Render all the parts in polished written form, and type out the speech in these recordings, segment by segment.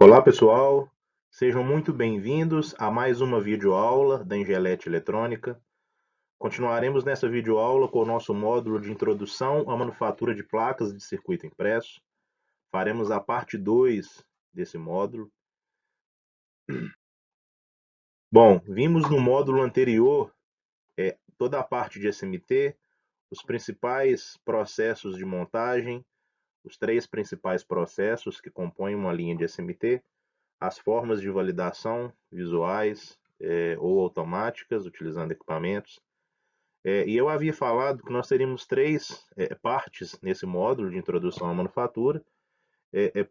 Olá pessoal, sejam muito bem-vindos a mais uma videoaula da Engelete Eletrônica. Continuaremos nessa videoaula com o nosso módulo de introdução à manufatura de placas de circuito impresso. Faremos a parte 2 desse módulo. Bom, vimos no módulo anterior toda a parte de SMT, os principais processos de montagem, os três principais processos que compõem uma linha de SMT, as formas de validação visuais ou automáticas, utilizando equipamentos. E eu havia falado que nós teríamos três partes nesse módulo de introdução à manufatura,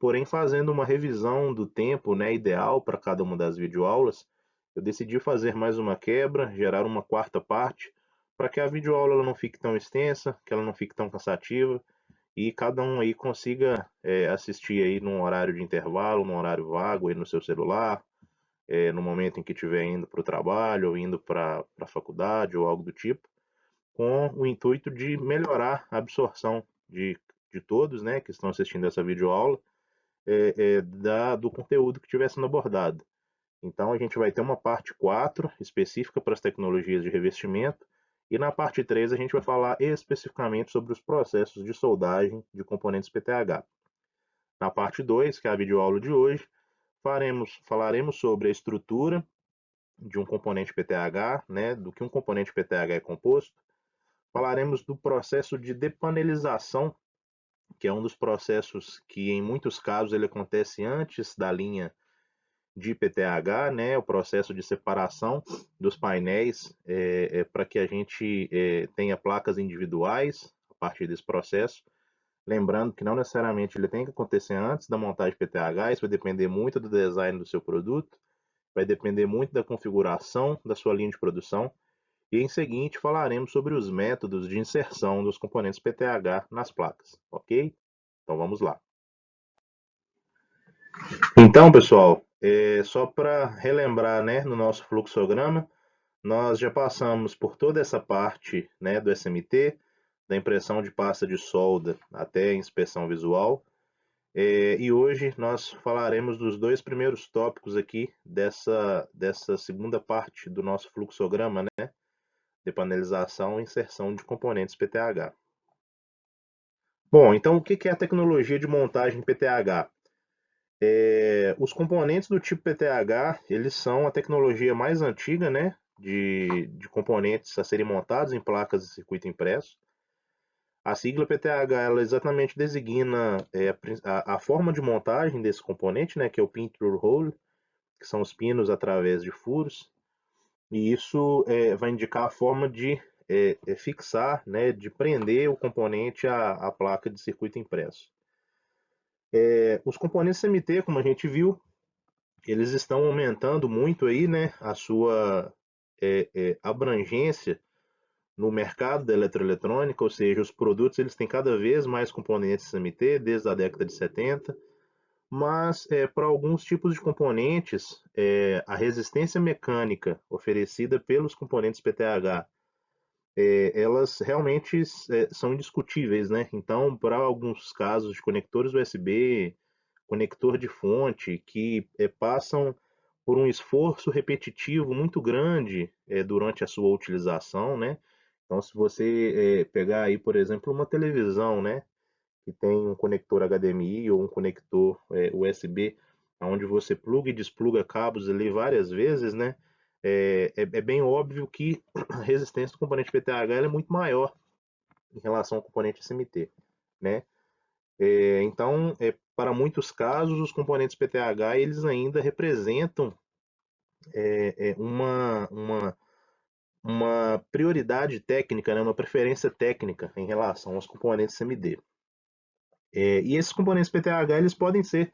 porém fazendo uma revisão do tempo, né, ideal para cada uma das videoaulas, eu decidi fazer mais uma quebra, gerar uma quarta parte, para que a videoaula ela não fique tão extensa, que ela não fique tão cansativa, e cada um aí consiga assistir aí num horário de intervalo, num horário vago aí no seu celular, no momento em que estiver indo para o trabalho, ou indo para a faculdade, ou algo do tipo, com o intuito de melhorar a absorção de todos, né, que estão assistindo essa videoaula, do conteúdo que estiver sendo abordado. Então, a gente vai ter uma parte 4 específica para as tecnologias de revestimento, e na parte 3 a gente vai falar especificamente sobre os processos de soldagem de componentes PTH. Na parte 2, que é a videoaula de hoje, falaremos sobre a estrutura de um componente PTH, né, do que um componente PTH é composto. Falaremos do processo de depanelização, que é um dos processos que, em muitos casos, ele acontece antes da linha de PTH, né, o processo de separação dos painéis para que a gente tenha placas individuais a partir desse processo. Lembrando que não necessariamente ele tem que acontecer antes da montagem PTH, isso vai depender muito do design do seu produto, vai depender muito da configuração da sua linha de produção. E em seguinte falaremos sobre os métodos de inserção dos componentes PTH nas placas, ok? Então vamos lá. Então, pessoal, só para relembrar, né, no nosso fluxograma, nós já passamos por toda essa parte, né, do SMT, da impressão de pasta de solda até a inspeção visual. E hoje nós falaremos dos dois primeiros tópicos aqui dessa segunda parte do nosso fluxograma, né? Depanelização e inserção de componentes PTH. Bom, então o que é a tecnologia de montagem PTH? Os componentes do tipo PTH, eles são a tecnologia mais antiga, né, de componentes a serem montados em placas de circuito impresso. A sigla PTH, ela exatamente designa a forma de montagem desse componente, né, que é o pin through hole, que são os pinos através de furos, e isso vai indicar a forma de fixar, né, de prender o componente à placa de circuito impresso. Os componentes CMT, como a gente viu, eles estão aumentando muito aí, né, a sua abrangência no mercado da eletroeletrônica, ou seja, os produtos eles têm cada vez mais componentes CMT desde a década de 70, mas para alguns tipos de componentes, a resistência mecânica oferecida pelos componentes PTH, elas realmente são indiscutíveis, né? Então, para alguns casos de conectores USB, conector de fonte, que passam por um esforço repetitivo muito grande durante a sua utilização, né? Então, se você pegar aí, por exemplo, uma televisão, né, que tem um conector HDMI ou um conector USB, onde você pluga e despluga cabos ali várias vezes, né, é bem óbvio que a resistência do componente PTH é muito maior em relação ao componente SMT, né? Então, para muitos casos, os componentes PTH eles ainda representam uma prioridade técnica, né, uma preferência técnica em relação aos componentes CMD. E esses componentes PTH eles podem ser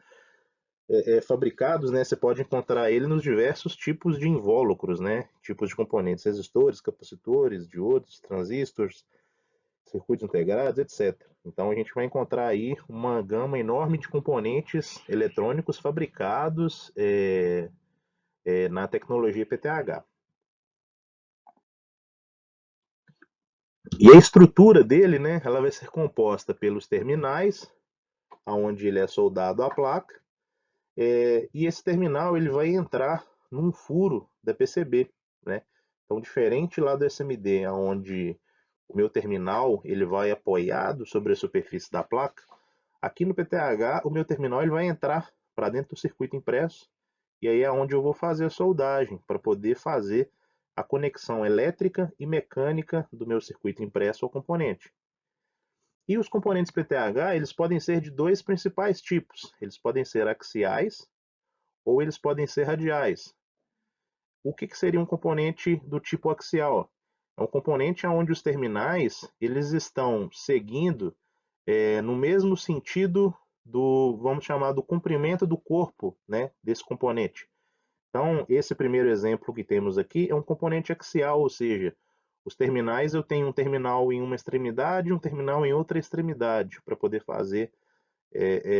fabricados, né? Você pode encontrar ele nos diversos tipos de invólucros, né? Tipos de componentes, resistores, capacitores, diodos, transistores, circuitos integrados, etc. Então a gente vai encontrar aí uma gama enorme de componentes eletrônicos fabricados na tecnologia PTH. E a estrutura dele, né? Ela vai ser composta pelos terminais, onde ele é soldado à placa, E esse terminal ele vai entrar num furo da PCB, né? Então, diferente lá do SMD, onde o meu terminal ele vai apoiado sobre a superfície da placa, aqui no PTH o meu terminal ele vai entrar para dentro do circuito impresso e aí é onde eu vou fazer a soldagem para poder fazer a conexão elétrica e mecânica do meu circuito impresso ao componente. E os componentes PTH eles podem ser de dois principais tipos. Eles podem ser axiais ou eles podem ser radiais. O que seria um componente do tipo axial? É um componente onde os terminais eles estão seguindo no mesmo sentido do, vamos chamar, do comprimento do corpo, né, desse componente. Então, esse primeiro exemplo que temos aqui é um componente axial, ou seja, os terminais eu tenho um terminal em uma extremidade e um terminal em outra extremidade para poder fazer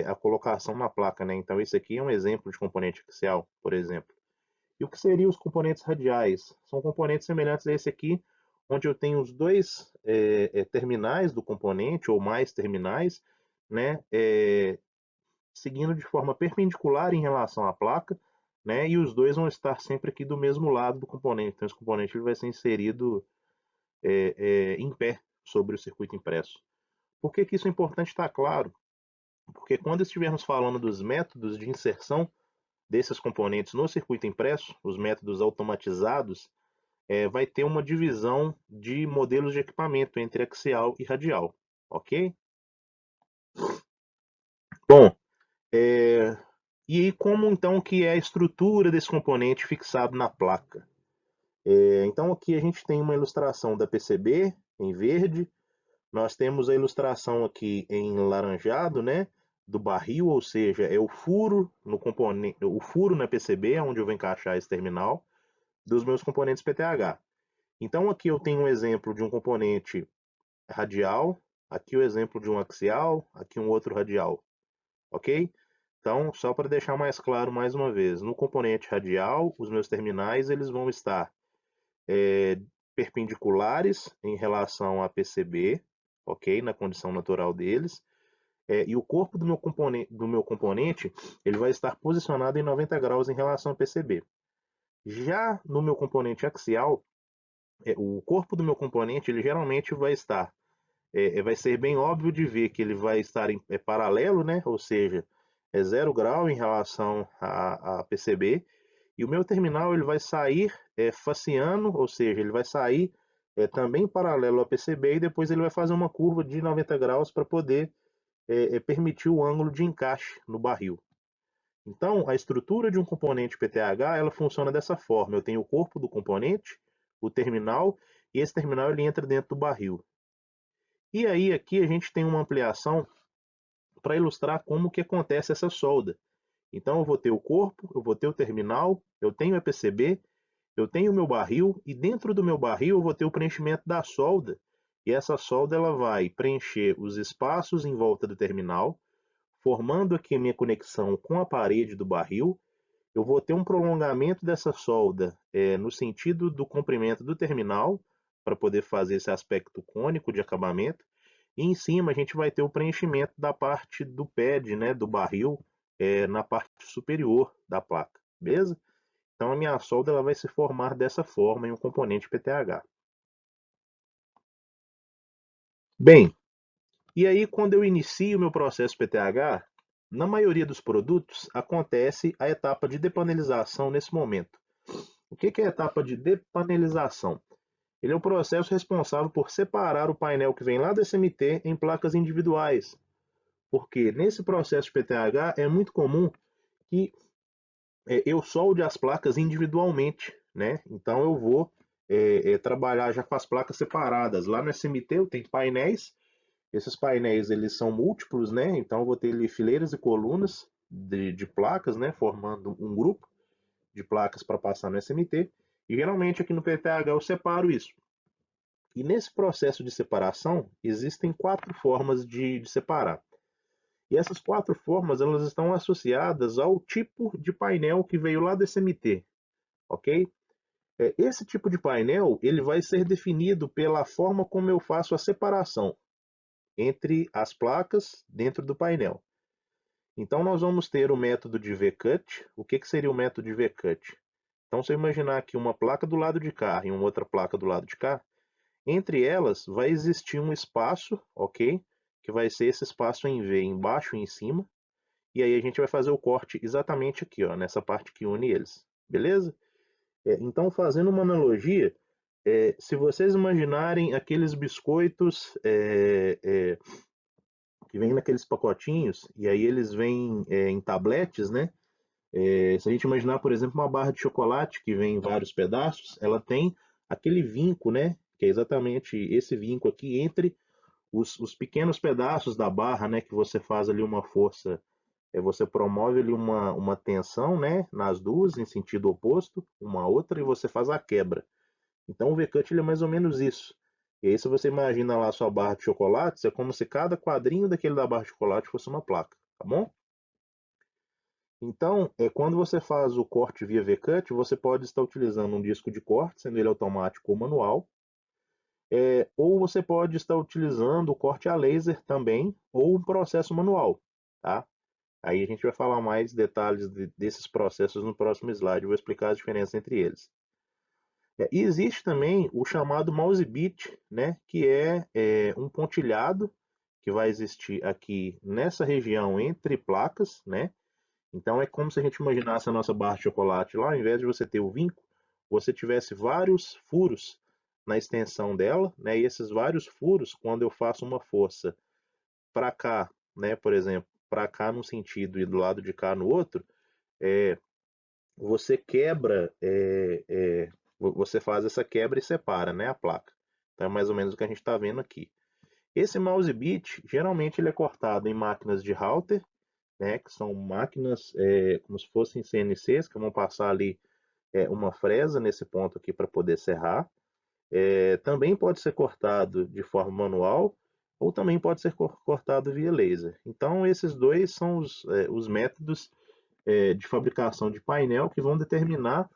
a colocação na placa, né? Então, esse aqui é um exemplo de componente axial, por exemplo. E o que seriam os componentes radiais? São componentes semelhantes a esse aqui, onde eu tenho os dois terminais do componente, ou mais terminais, né, seguindo de forma perpendicular em relação à placa, né, e os dois vão estar sempre aqui do mesmo lado do componente. Então, esse componente ele vai ser inserido em pé sobre o circuito impresso. Por que isso é importante estar claro? Porque quando estivermos falando dos métodos de inserção desses componentes no circuito impresso, os métodos automatizados, vai ter uma divisão de modelos de equipamento entre axial e radial, ok? Bom, e aí como então que é a estrutura desse componente fixado na placa? Então aqui a gente tem uma ilustração da PCB em verde, nós temos a ilustração aqui em laranjado, né, do barril, ou seja, é o furo no componente, o furo na PCB, onde eu vou encaixar esse terminal, dos meus componentes PTH. Então aqui eu tenho um exemplo de um componente radial, aqui o exemplo de um axial, aqui um outro radial, ok? Então, só para deixar mais claro mais uma vez, no componente radial, os meus terminais eles vão estar perpendiculares em relação a PCB, ok? Na condição natural deles. E o corpo do meu componente ele vai estar posicionado em 90 graus em relação a PCB. Já no meu componente axial, o corpo do meu componente ele geralmente vai ser bem óbvio de ver que ele vai estar paralelo, né? Ou seja, é 0 grau em relação a PCB. E o meu terminal ele vai sair faciando, ou seja, ele vai sair também paralelo a PCB e depois ele vai fazer uma curva de 90 graus para poder permitir o ângulo de encaixe no barril. Então, a estrutura de um componente PTH ela funciona dessa forma. Eu tenho o corpo do componente, o terminal, e esse terminal ele entra dentro do barril. E aí aqui a gente tem uma ampliação para ilustrar como que acontece essa solda. Então eu vou ter o corpo, eu vou ter o terminal, eu tenho a PCB, eu tenho o meu barril e dentro do meu barril eu vou ter o preenchimento da solda. E essa solda ela vai preencher os espaços em volta do terminal, formando aqui a minha conexão com a parede do barril. Eu vou ter um prolongamento dessa solda no sentido do comprimento do terminal, para poder fazer esse aspecto cônico de acabamento. E em cima a gente vai ter o preenchimento da parte do pad, né, do barril, na parte superior da placa, beleza? Então a minha solda ela vai se formar dessa forma em um componente PTH. Bem, e aí quando eu inicio o meu processo PTH, na maioria dos produtos acontece a etapa de depanelização nesse momento. O que é a etapa de depanelização? Ele é o processo responsável por separar o painel que vem lá do SMT em placas individuais, porque nesse processo de PTH é muito comum que eu solde as placas individualmente, né? Então eu vou trabalhar já com as placas separadas. Lá no SMT eu tenho painéis, esses painéis eles são múltiplos, né? Então eu vou ter ali fileiras e colunas de placas, né? Formando um grupo de placas para passar no SMT. E geralmente aqui no PTH eu separo isso. E nesse processo de separação existem 4 formas de separar. E essas 4 formas elas estão associadas ao tipo de painel que veio lá do SMT, ok? Esse tipo de painel ele vai ser definido pela forma como eu faço a separação entre as placas dentro do painel. Então, nós vamos ter o método de V-Cut. O que seria o método de V-Cut? Então, se eu imaginar aqui uma placa do lado de cá e uma outra placa do lado de cá, entre elas vai existir um espaço, ok? Que vai ser esse espaço em V, embaixo e em cima. E aí a gente vai fazer o corte exatamente aqui, ó, nessa parte que une eles. Beleza? Então, fazendo uma analogia, se vocês imaginarem aqueles biscoitos que vêm naqueles pacotinhos, e aí eles vêm em tabletes, né? Se a gente imaginar, por exemplo, uma barra de chocolate que vem em vários pedaços, ela tem aquele vinco, né? Que é exatamente esse vinco aqui entre os pequenos pedaços da barra, né? Que você faz ali uma força, você promove ali uma tensão, né? Nas duas, em sentido oposto, uma a outra, e você faz a quebra. Então o V-Cut ele é mais ou menos isso. E aí, se você imagina lá a sua barra de chocolate, é como se cada quadrinho daquele da barra de chocolate fosse uma placa, tá bom? Então, quando você faz o corte via V-Cut, você pode estar utilizando um disco de corte, sendo ele automático ou manual, ou você pode estar utilizando o corte a laser também, ou um processo manual, tá? Aí a gente vai falar mais detalhes desses processos no próximo slide, eu vou explicar as diferenças entre eles. E existe também o chamado mouse bit, né, que é um pontilhado que vai existir aqui nessa região entre placas, né? Então é como se a gente imaginasse a nossa barra de chocolate lá, ao invés de você ter o vinco, você tivesse vários furos na extensão dela, né? E esses vários furos, quando eu faço uma força para cá, né, por exemplo, para cá num sentido e do lado de cá no outro, você quebra, você faz essa quebra e separa, né, a placa. Então é mais ou menos o que a gente está vendo aqui. Esse mouse bit, geralmente ele é cortado em máquinas de router, né, que são máquinas como se fossem CNCs, que vão passar ali uma fresa nesse ponto aqui para poder serrar. Também pode ser cortado de forma manual, ou também pode ser cortado via laser. Então, esses dois são os métodos de fabricação de painel que vão determinar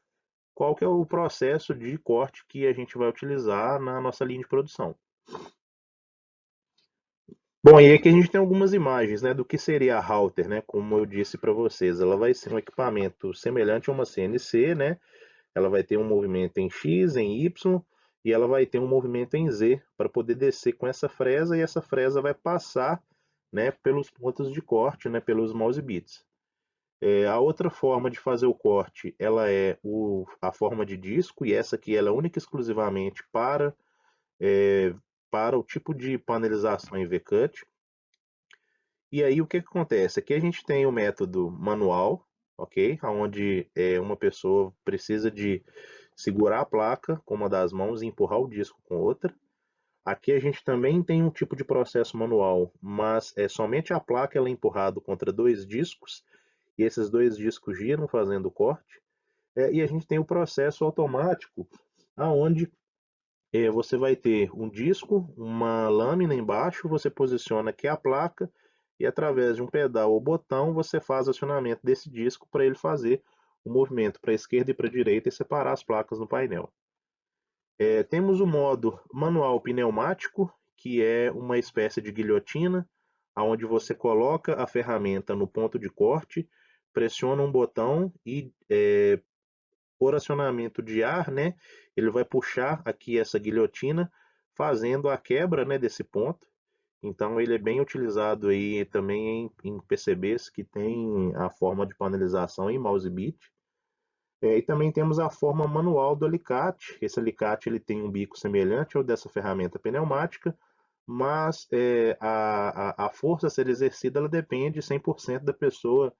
qual que é o processo de corte que a gente vai utilizar na nossa linha de produção. Bom, e aqui a gente tem algumas imagens, né, do que seria a router, né? Como eu disse para vocês, ela vai ser um equipamento semelhante a uma CNC, né? Ela vai ter um movimento em X, em Y, e ela vai ter um movimento em Z para poder descer com essa fresa, e essa fresa vai passar, né, pelos pontos de corte, né, pelos mouse bits. A outra forma de fazer o corte, ela é a forma de disco, e essa aqui ela é única e exclusivamente para o tipo de panelização em V-Cut. E aí o que acontece? Aqui a gente tem o método manual, ok? Onde uma pessoa precisa de segurar a placa com uma das mãos e empurrar o disco com outra. Aqui a gente também tem um tipo de processo manual, mas somente a placa ela é empurrada contra dois discos, e esses dois discos giram fazendo o corte. E a gente tem o processo automático, aonde você vai ter um disco, uma lâmina embaixo, você posiciona aqui a placa e através de um pedal ou botão você faz acionamento desse disco para ele fazer o movimento para a esquerda e para a direita e separar as placas no painel. Temos o modo manual pneumático, que é uma espécie de guilhotina, onde você coloca a ferramenta no ponto de corte, pressiona um botão e por acionamento de ar, né, ele vai puxar aqui essa guilhotina, fazendo a quebra, né, desse ponto. Então ele é bem utilizado aí também em PCBs que tem a forma de panelização em mouse bit. E também temos a forma manual do alicate. Esse alicate ele tem um bico semelhante ao dessa ferramenta pneumática, mas a força a ser exercida ela depende 100% da pessoa,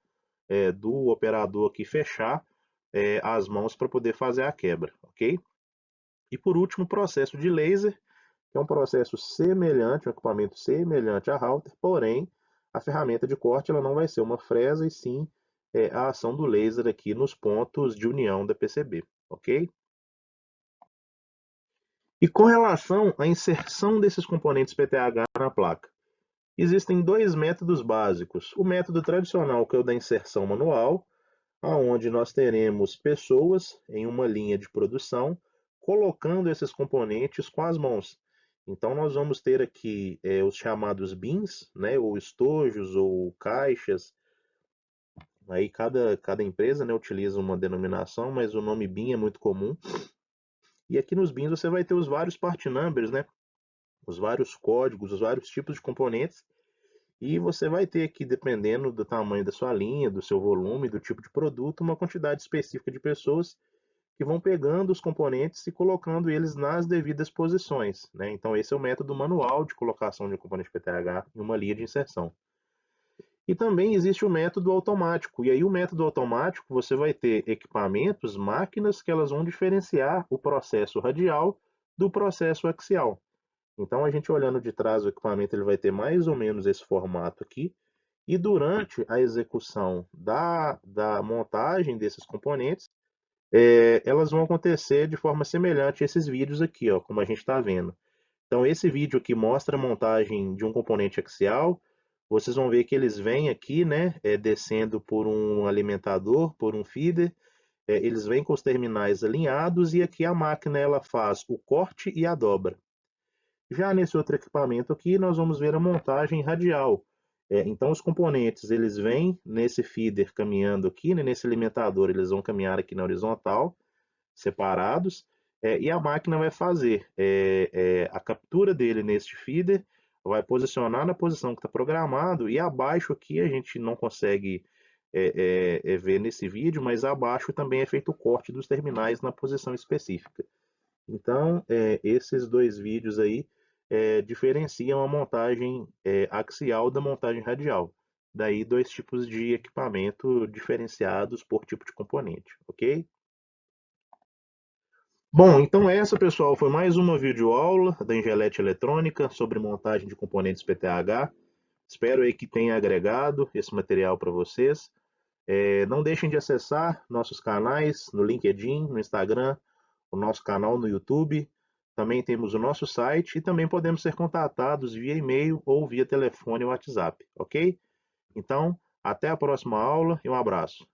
do operador aqui fechar as mãos para poder fazer a quebra, ok? E por último, o processo de laser, que é um processo semelhante, um equipamento semelhante a router, porém a ferramenta de corte ela não vai ser uma fresa e sim a ação do laser aqui nos pontos de união da PCB, ok? E com relação à inserção desses componentes PTH na placa, existem dois métodos básicos. O método tradicional, que é o da inserção manual, aonde nós teremos pessoas em uma linha de produção colocando esses componentes com as mãos. Então nós vamos ter aqui os chamados bins, né, ou estojos ou caixas, Aí cada empresa, né, utiliza uma denominação, mas o nome BIM é muito comum. E aqui nos BIMs você vai ter os vários part numbers, né? Os vários códigos, os vários tipos de componentes. E você vai ter aqui, dependendo do tamanho da sua linha, do seu volume, do tipo de produto, uma quantidade específica de pessoas que vão pegando os componentes e colocando eles nas devidas posições, né? Então esse é o método manual de colocação de um componente PTH em uma linha de inserção. E também existe o método automático. E aí o método automático você vai ter equipamentos, máquinas que elas vão diferenciar o processo radial do processo axial. Então a gente olhando de trás o equipamento ele vai ter mais ou menos esse formato aqui. E durante a execução da montagem desses componentes, elas vão acontecer de forma semelhante a esses vídeos aqui, ó, como a gente está vendo. Então, esse vídeo aqui mostra a montagem de um componente axial. Vocês vão ver que eles vêm aqui, né, descendo por um alimentador, por um feeder. Eles vêm com os terminais alinhados e aqui a máquina ela faz o corte e a dobra. Já nesse outro equipamento aqui, nós vamos ver a montagem radial. Então, os componentes eles vêm nesse feeder caminhando aqui, né, nesse alimentador, eles vão caminhar aqui na horizontal, separados, e a máquina vai fazer a captura dele neste feeder, vai posicionar na posição que está programado, e abaixo aqui a gente não consegue ver nesse vídeo, mas abaixo também é feito o corte dos terminais na posição específica. Então, esses dois vídeos aí diferenciam a montagem axial da montagem radial. Daí, dois tipos de equipamento diferenciados por tipo de componente, ok? Bom, então essa, pessoal, foi mais uma videoaula da Ingelete Eletrônica sobre montagem de componentes PTH. Espero aí que tenha agregado esse material para vocês. Não deixem de acessar nossos canais no LinkedIn, no Instagram, o nosso canal no YouTube. Também temos o nosso site e também podemos ser contatados via e-mail ou via telefone ou WhatsApp, ok? Então, até a próxima aula e um abraço.